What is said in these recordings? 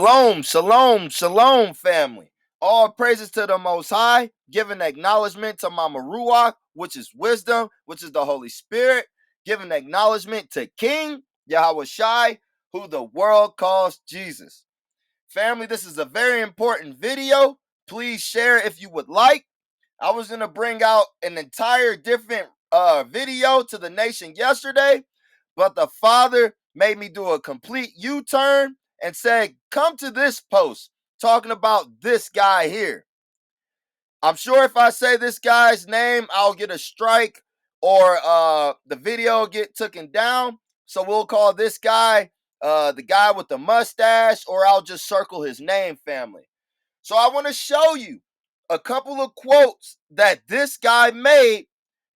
Shalom, shalom, shalom, family. All praises to the Most High, giving acknowledgement to Mama Ruach, which is wisdom, which is the Holy Spirit, giving acknowledgement to King Yahweh Shai, who the world calls Jesus. Family, this is a very important video. Please share if you would like. I was going to bring out an entire different video to the nation yesterday, but the Father made me do a complete U-turn and said, come to this post talking about this guy here. I'm sure if I say this guy's name, I'll get a strike or the video get taken down. So we'll call this guy the guy with the mustache, or I'll just circle his name, family. So I want to show you a couple of quotes that this guy made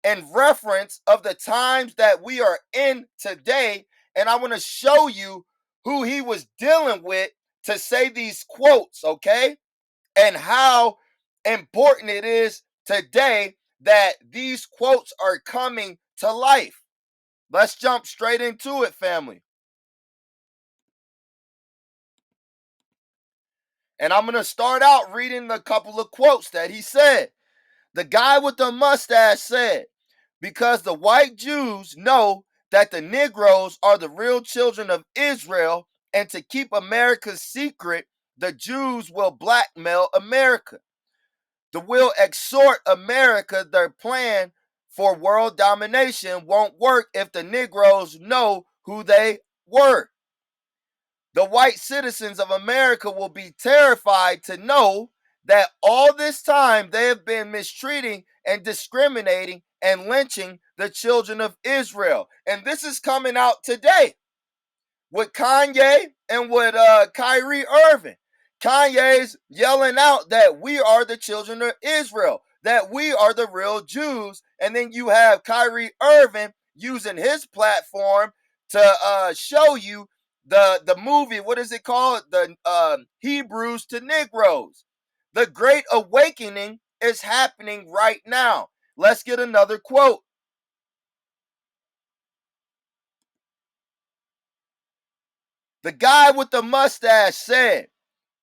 in reference of the times that we are in today. And I want to show you who he was dealing with to say these quotes, okay? And how important it is today that these quotes are coming to life. Let's jump straight into it, family. And I'm going to start out reading a couple of quotes that he said. The guy with the mustache said, because the white Jews know that the Negroes are the real children of Israel, and to keep America's secret, the Jews will blackmail America. They will extort America. Their plan for world domination won't work if the Negroes know who they were. The white citizens of America will be terrified to know that all this time they have been mistreating and discriminating and lynching the children of Israel. And this is coming out today with Kanye and with Kyrie Irving. Kanye's yelling out that we are the children of Israel, that we are the real Jews. And then you have Kyrie Irving using his platform to show you the movie, what is it called? The Hebrews to Negroes. The Great Awakening is happening right now. Let's get another quote. The guy with the mustache said,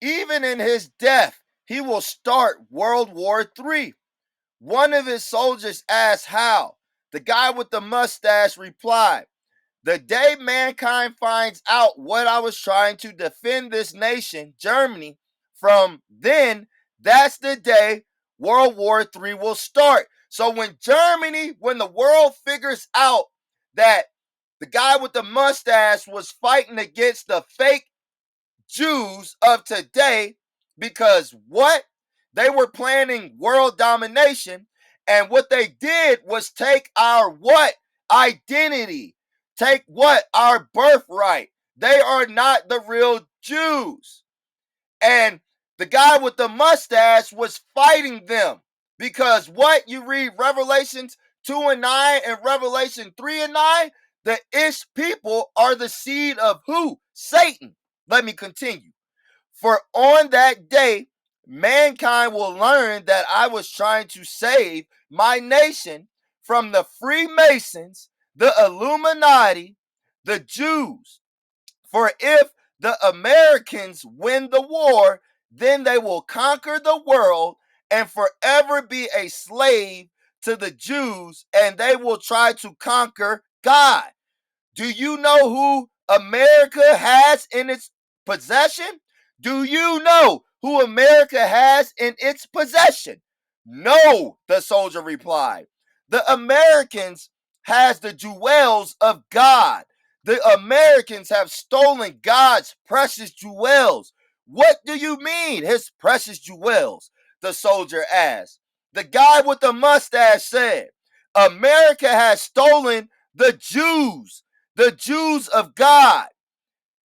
even in his death, he will start World War III. One of his soldiers asked how. The guy with the mustache replied, the day mankind finds out what I was trying to defend this nation, Germany, from then, that's the day World War III will start. So when the world figures out that the guy with the mustache was fighting against the fake Jews of today, because what? They were planning world domination, and what they did was take our what? Identity. Take what? Our birthright. They are not the real Jews. And the guy with the mustache was fighting them because what? You read Revelations 2 and 9 and Revelation 3 and 9, the Ish people are the seed of who? Satan. Let me continue. For on that day, mankind will learn that I was trying to save my nation from the Freemasons, the Illuminati, the Jews. For if the Americans win the war, then they will conquer the world and forever be a slave to the Jews, and they will try to conquer God. Do you know who America has in its possession? Do you know who America has in its possession? No, the soldier replied. The Americans has the jewels of God. The Americans have stolen God's precious jewels. What do you mean, his precious jewels? The soldier asked. The guy with the mustache said, America has stolen the Jews of God,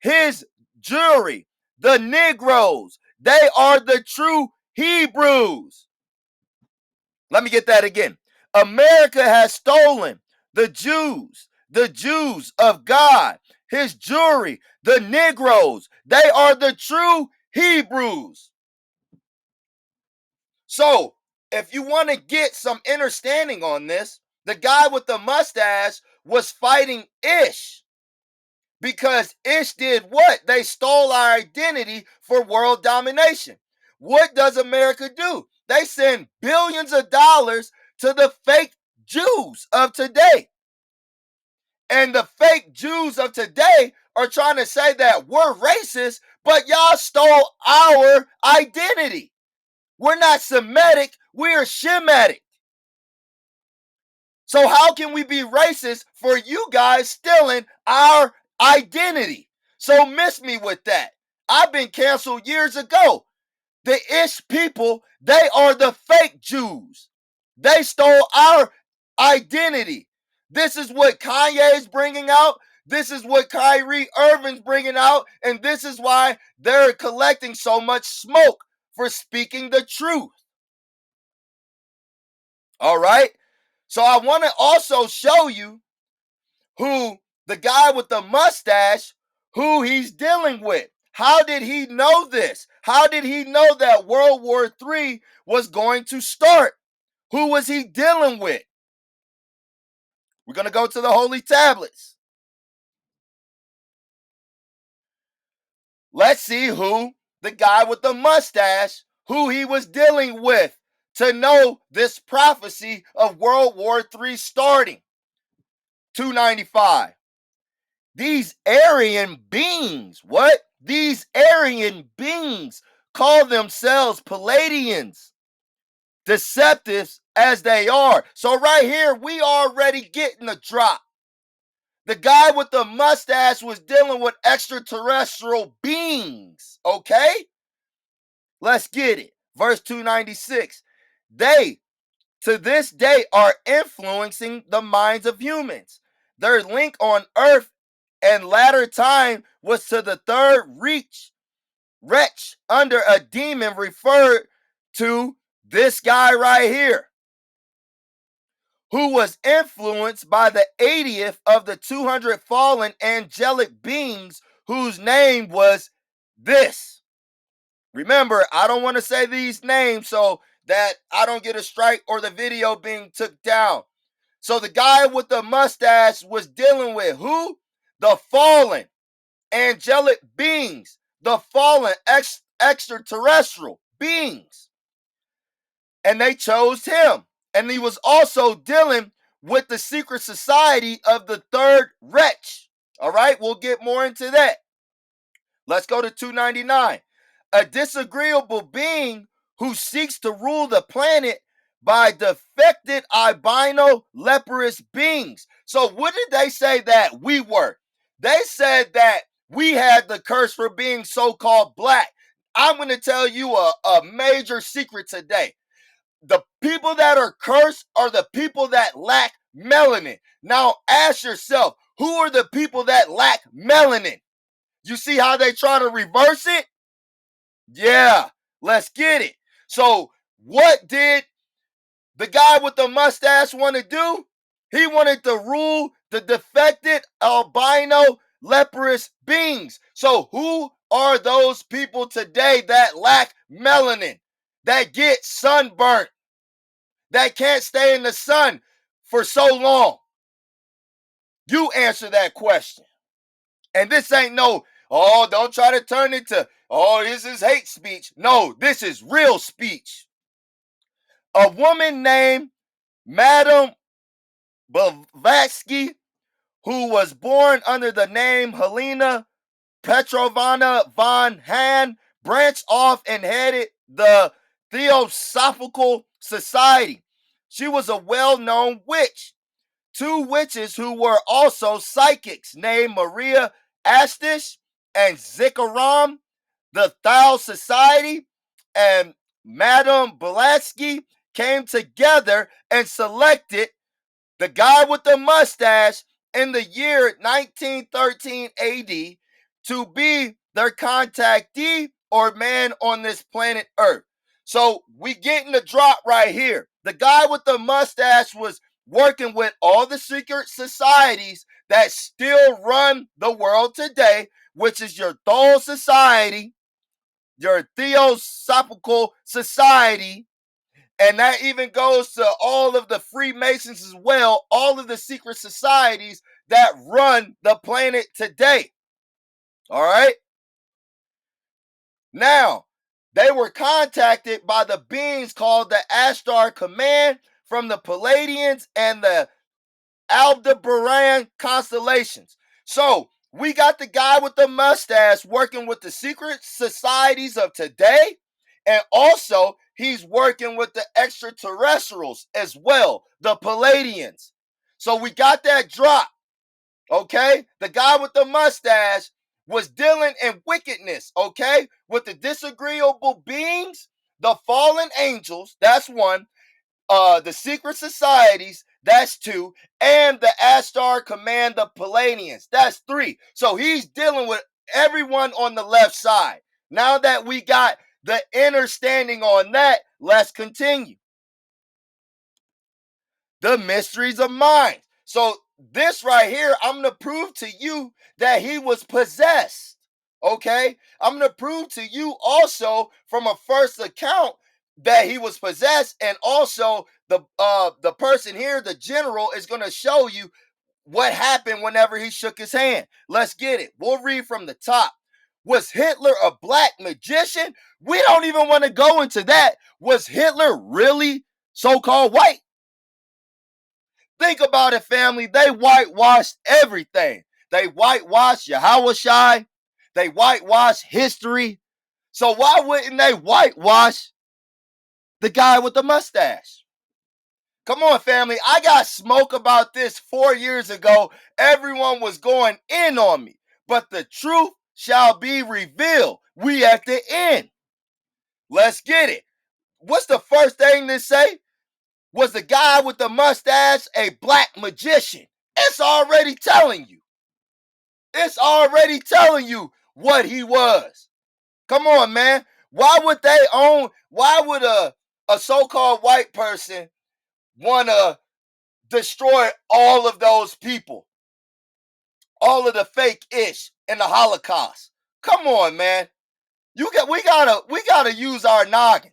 his jury, the Negroes. They are the true Hebrews. Let me get that again. America has stolen the Jews of God, his jury, the Negroes. They are the true Hebrews. So, if you want to get some understanding on this, the guy with the mustache was fighting Ish. Because Ish did what? They stole our identity for world domination. What does America do? They send billions of dollars to the fake Jews of today. And the fake Jews of today are trying to say that we're racist, but y'all stole our identity. We're not Semitic, we're Shemitic. So how can we be racist for you guys stealing our identity? So miss me with that. I've been canceled years ago. The Ish people, they are the fake Jews. They stole our identity. This is what Kanye is bringing out. This is what Kyrie Irving's bringing out. And this is why they're collecting so much smoke for speaking the truth. All right? So I want to also show you who the guy with the mustache, who he's dealing with. How did he know this? How did he know that World War III was going to start? Who was he dealing with? We're going to go to the Holy Tablets. Let's see who the guy with the mustache, who he was dealing with to know this prophecy of World War III starting. 295. These Aryan beings, what? These Aryan beings call themselves Palladians, deceptive as they are. So right here, we already getting a drop. The guy with the mustache was dealing with extraterrestrial beings, okay? Let's get it. Verse 296. They, to this day, are influencing the minds of humans. Their link on earth and latter time was to the third wretch under a demon referred to this guy right here, who was influenced by the 80th of the 200 fallen angelic beings whose name was this. Remember, I don't want to say these names so that I don't get a strike or the video being took down. So the guy with the mustache was dealing with who? The fallen angelic beings, the fallen extraterrestrial beings. And they chose him. And he was also dealing with the secret society of the third wretch. All right, we'll get more into that. Let's go to 299. A disagreeable being who seeks to rule the planet by defected albino leprous beings. So what did they say that we were? They said that we had the curse for being so-called black. I'm going to tell you a major secret today. The people that are cursed are the people that lack melanin. Now ask yourself, who are the people that lack melanin? You see how they try to reverse it? Yeah, let's get it. So what did the guy with the mustache want to do? He wanted to rule the defected albino leprous beings. So who are those people today that lack melanin, that get sunburnt, that can't stay in the sun for so long? You answer that question. And this ain't no, oh, don't try to turn it to, oh, this is hate speech. No, this is real speech. A woman named Madame Blavatsky, who was born under the name Helena Petrovna von Hahn, branched off and headed the Theosophical Society. She was a well-known witch. Two witches who were also psychics named Maria Astish and Zikaram, the Thal Society, and Madame Blavatsky came together and selected the guy with the mustache in the year 1913 AD to be their contactee or man on this planet Earth. So we getting the drop right here. The guy with the mustache was working with all the secret societies that still run the world today, which is your Thal Society, your Theosophical Society, and that even goes to all of the Freemasons as well, all of the secret societies that run the planet today. All right? Now, they were contacted by the beings called the Ashtar Command from the Palladians and the Aldebaran constellations. So, we got the guy with the mustache working with the secret societies of today, and also he's working with the extraterrestrials as well, the Palladians. So, we got that drop. Okay? The guy with the mustache was dealing in wickedness, okay? With the disagreeable beings, the fallen angels, that's one, the secret societies, that's two, and the Ashtar Command, the Palladians, that's three. So he's dealing with everyone on the left side. Now that we got the understanding on that, let's continue. The mysteries of mind. So this right here, I'm going to prove to you that he was possessed. Okay? I'm going to prove to you also from a first account that he was possessed, and also the person here, the general, is going to show you what happened whenever he shook his hand. Let's get it. We'll read from the top. Was Hitler a black magician? We don't even want to go into that. Was Hitler really so-called white? Think about it, family. They whitewashed everything. They whitewashed Yahushai. They whitewashed history. So why wouldn't they whitewash the guy with the mustache? Come on, family. I got smoke about this 4 years ago. Everyone was going in on me. But the truth shall be revealed. We at the end. Let's get it. What's the first thing to say? Was the guy with the mustache a black magician? It's already telling you. It's already telling you what he was. Come on, man. Why would a so-called white person want to destroy all of those people? All of the fake ish in the Holocaust. Come on, man. We gotta use our noggin.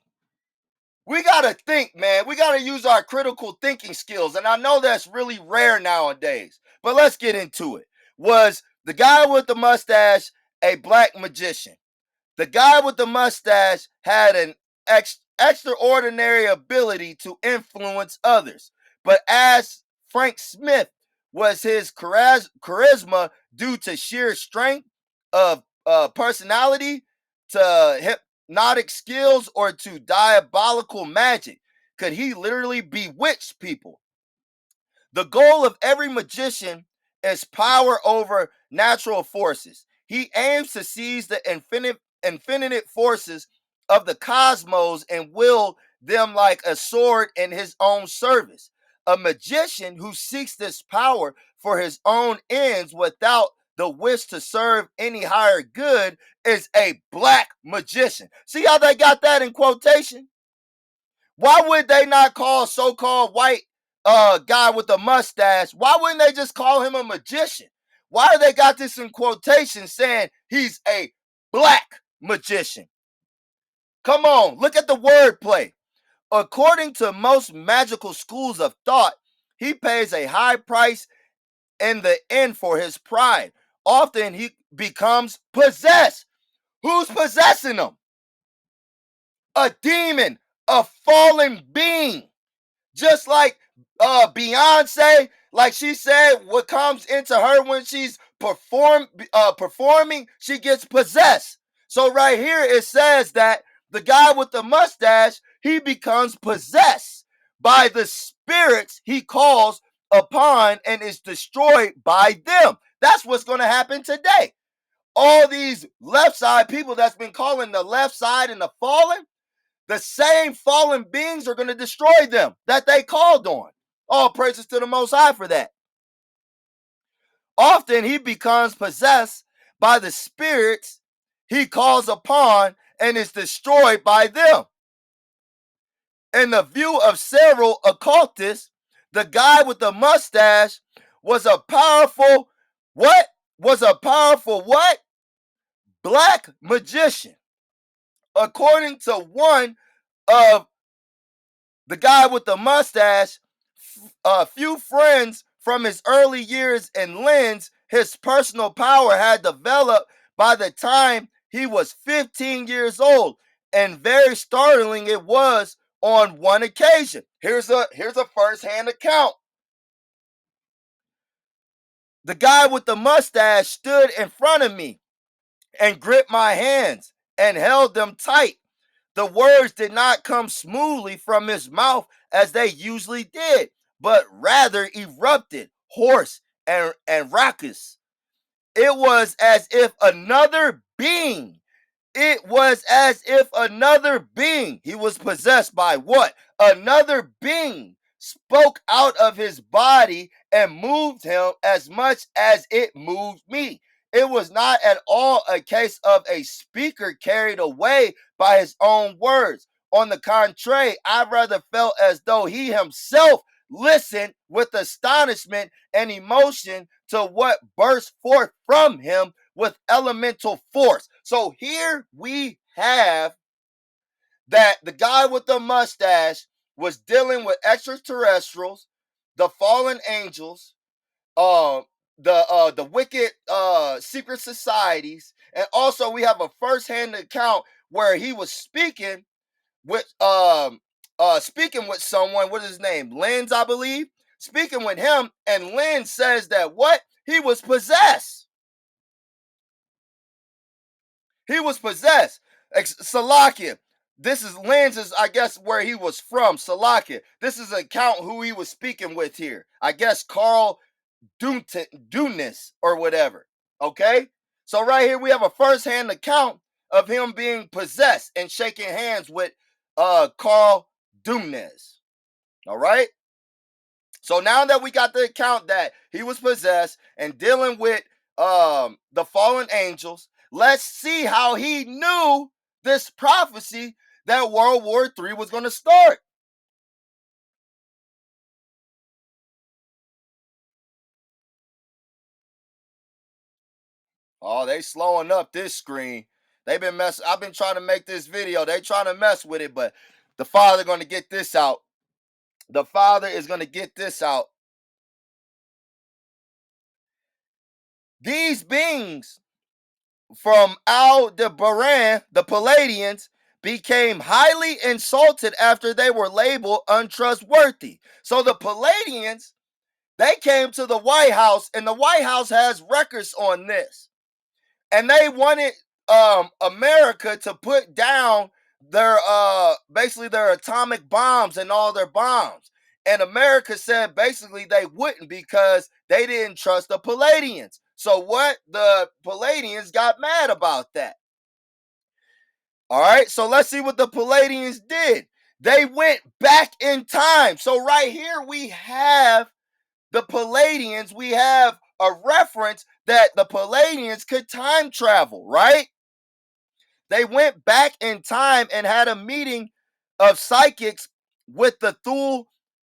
We got to think, man. We got to use our critical thinking skills. And I know that's really rare nowadays. But let's get into it. Was the guy with the mustache a black magician? The guy with the mustache had an extraordinary ability to influence others. But as Frank Smith was his charisma due to sheer strength of personality, to hypnotic skills, or to diabolical magic? Could he literally bewitch people? The goal of every magician is power over natural forces. He aims to seize the infinite forces of the cosmos and wield them like a sword in his own service. A magician who seeks this power for his own ends without the wish to serve any higher good is a black magician. See how they got that in quotation? Why would they not call so-called white guy with a mustache? Why wouldn't they just call him a magician? Why do they got this in quotation saying he's a black magician? Come on, look at the wordplay. According to most magical schools of thought, he pays a high price in the end for his pride. Often he becomes possessed. Who's possessing him? A demon, a fallen being. Just like Beyonce, like she said, what comes into her when she's performing, she gets possessed. So right here it says that the guy with the mustache, he becomes possessed by the spirits he calls upon and is destroyed by them. That's what's going to happen today. All these left side people that's been calling the left side and the fallen, the same fallen beings are going to destroy them that they called on. All praises to the Most High for that. Often he becomes possessed by the spirits he calls upon and is destroyed by them. In the view of several occultists, the guy with the mustache was a powerful what? Black magician. According to one of the guy with the mustache, a few friends from his early years in Linz, his personal power had developed by the time he was 15 years old, and very startling it was on one occasion. Here's a first-hand account. The guy with the mustache stood in front of me and gripped my hands and held them tight. The words did not come smoothly from his mouth as they usually did, but rather erupted, hoarse and raucous. It was as if another being It was as if another being, he was possessed by what? Another being spoke out of his body and moved him as much as it moved me. It was not at all a case of a speaker carried away by his own words. On the contrary, I rather felt as though he himself listened with astonishment and emotion to what burst forth from him with elemental force. So here we have that the guy with the mustache was dealing with extraterrestrials, the fallen angels, uh, the wicked secret societies, and also we have a first-hand account where he was with speaking with someone. What is his name? Lenz, I believe. Speaking with him, and Lenz says that what? He was possessed. He was possessed. Salakia. This is Lenz's, I guess, where he was from. Salakia. This is an account who he was speaking with here. I guess Carl Dunis or whatever. Okay? So right here we have a first-hand account of him being possessed and shaking hands with Carl Dunis. All right? So now that we got the account that he was possessed and dealing with the fallen angels, let's see how he knew this prophecy that World War III was going to start. Oh, they slowing up this screen. They've been I've been trying to make this video. They trying to mess with it, but the father going to get this out. The father is going to get this out. These beings from Aldebaran, the Palladians, became highly insulted after they were labeled untrustworthy. So the Palladians, they came to the White House, and the White House has records on this. And they wanted America to put down their basically their atomic bombs and all their bombs. And America said basically they wouldn't because they didn't trust the Palladians. So what? The Palladians got mad about that. All right, so let's see what the Palladians did. They went back in time. So right here we have the Palladians. We have a reference that the Palladians could time travel, right? They went back in time and had a meeting of psychics with the Thule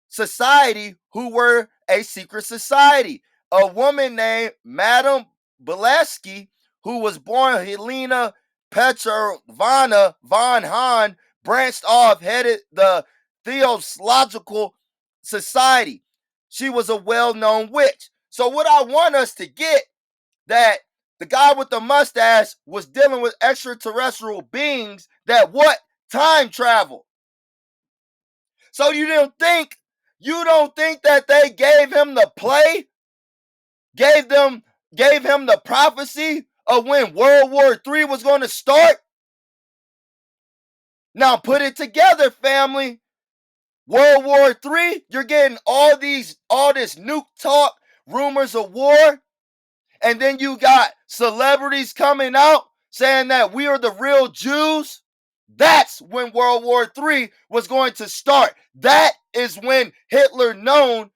Society, who were a secret society. A woman named Madame Blavatsky, who was born Helena Petrovna von Hahn, branched off, headed the Theosophical Society. She was a well-known witch. So what I want us to get, that the guy with the mustache was dealing with extraterrestrial beings that what? Time travel. So you don't think that they gave him the play? Gave him the prophecy of when World War III was going to start? Now put it together, family. World War III, you're getting all this nuke talk, rumors of war, and then you got celebrities coming out saying that we are the real Jews. That's when World War III was going to start. That is when Hitler known.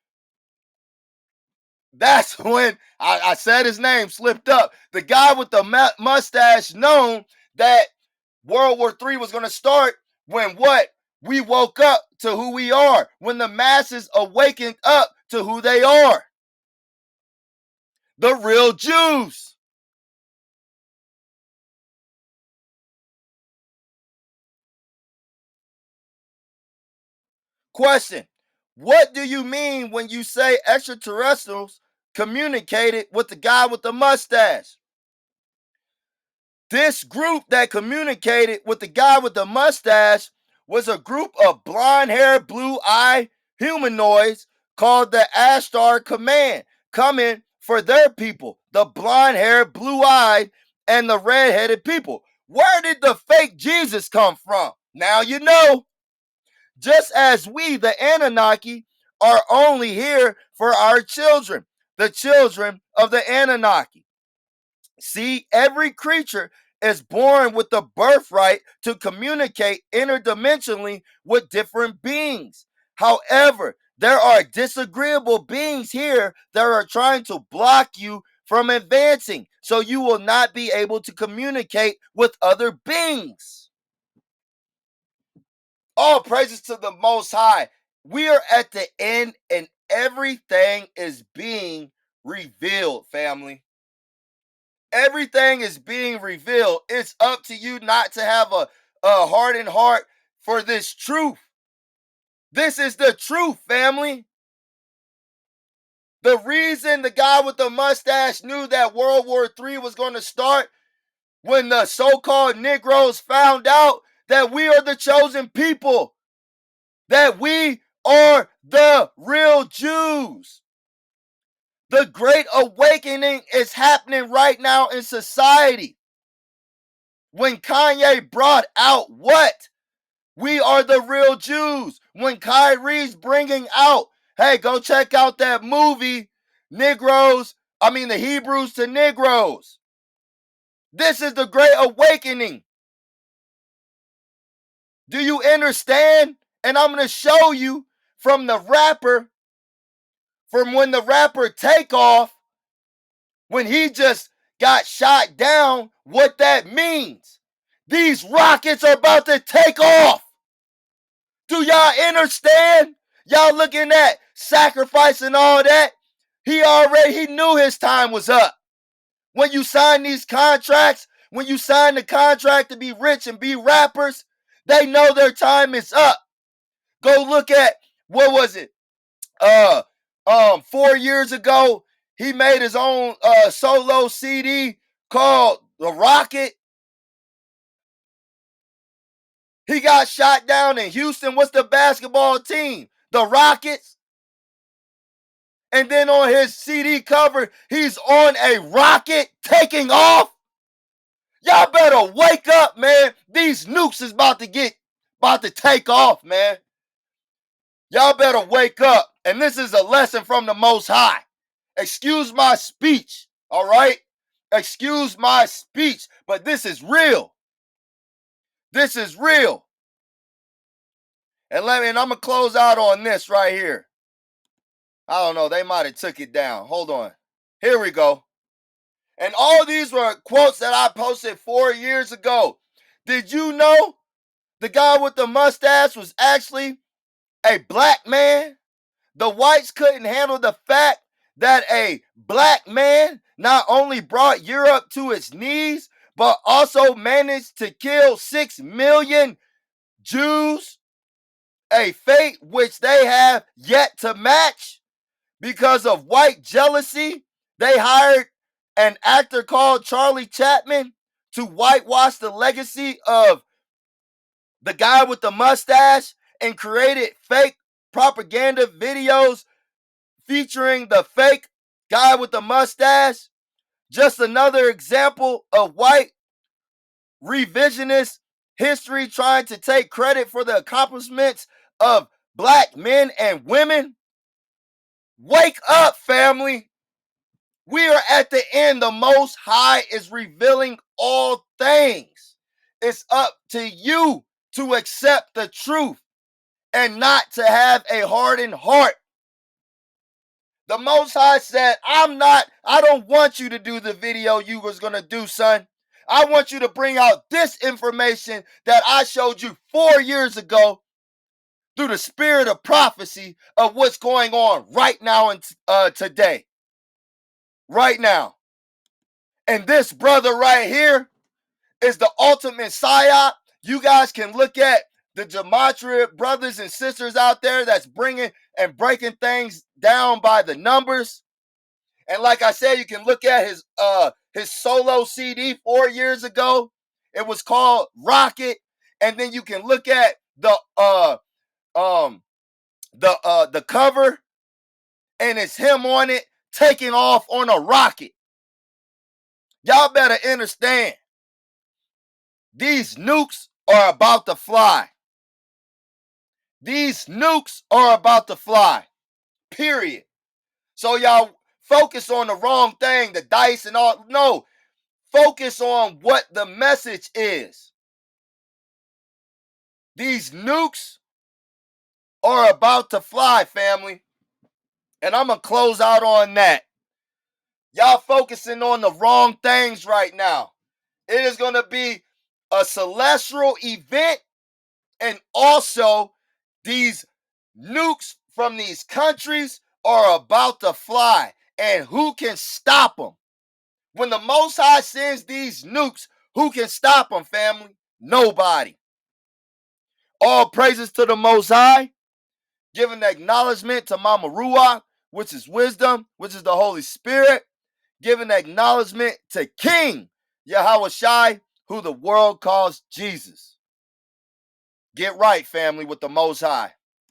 That's when I said his name, slipped up. The guy with the mustache known that World War III was going to start when what? We woke up to who we are. When the masses awakened up to who they are. The real Jews. Question. What do you mean when you say extraterrestrials communicated with the guy with the mustache? This group that communicated with the guy with the mustache was a group of blonde-haired, blue-eyed humanoids called the Ashtar Command, coming for their people, the blonde-haired, blue-eyed, and the red-headed people. Where did the fake Jesus come from? Now you know. Just as we, the Anunnaki, are only here for our children, the children of the Anunnaki. See, every creature is born with the birthright to communicate interdimensionally with different beings. However, there are disagreeable beings here that are trying to block you from advancing, so you will not be able to communicate with other beings. All praises to the Most High. We are at the end and everything is being revealed, family. Everything is being revealed. It's up to you not to have a hardened heart for this truth. This is the truth, family. The reason the guy with the mustache knew that World War III was going to start when the so-called Negroes found out that we are the chosen people, that we are the real Jews. The Great Awakening is happening right now in society. When Kanye brought out what? We are the real Jews. When Kyrie's bringing out, hey, go check out that movie, the Hebrews to Negroes. This is the Great Awakening. Do you understand? And I'm going to show you from when the rapper Takeoff, when he just got shot down, what that means. These rockets are about to take off. Do y'all understand? Y'all looking at sacrifice and all that? He knew his time was up. When you sign these contracts, when you sign the contract to be rich and be rappers, they know their time is up. Go look at, what was it? 4 years ago, he made his own solo CD called The Rocket. He got shot down in Houston. What's the basketball team? The Rockets. And then on his CD cover, he's on a rocket taking off. Y'all better wake up, man. These nukes is about to take off, man. Y'all better wake up. And this is a lesson from the Most High. Excuse my speech, all right? Excuse my speech, but this is real. This is real. And I'm going to close out on this right here. I don't know. They might have took it down. Hold on. Here we go. And all these were quotes that I posted 4 years ago. Did you know the guy with the mustache was actually a black man? The whites couldn't handle the fact that a black man not only brought Europe to its knees, but also managed to kill 6 million Jews, a fate which they have yet to match. Because of white jealousy, they hired an actor called Charlie Chaplin to whitewash the legacy of the guy with the mustache and created fake propaganda videos featuring the fake guy with the mustache. Just another example of white revisionist history trying to take credit for the accomplishments of black men and women. Wake up, family. We are at the end. The Most High is revealing all things. It's up to you to accept the truth and not to have a hardened heart. The Most High said, I don't want you to do the video you was going to do, son. I want you to bring out this information that I showed you 4 years ago through the spirit of prophecy of what's going on right now and today. Right now. And this brother right here is the ultimate psyop. You guys can look at the gematria brothers and sisters out there that's bringing and breaking things down by the numbers. And like I said, you can look at his solo CD 4 years ago. It was called Rocket. And then you can look at the cover, and it's him on it taking off on a rocket. Y'all better understand, these nukes are about to fly. These nukes are about to fly. Period. So y'all focus on the wrong thing, the dice and all. No, focus on what the message is. These nukes are about to fly, family. And I'm going to close out on that. Y'all focusing on the wrong things right now. It is going to be a celestial event, and also these nukes from these countries are about to fly. And who can stop them? When the Most High sends these nukes, who can stop them, family? Nobody. All praises to the Most High. Giving acknowledgement to Mama Ruach, which is wisdom, which is the Holy Spirit. Giving acknowledgement to King Yahweh Shai, who the world calls Jesus. Get right, family, with the Most High.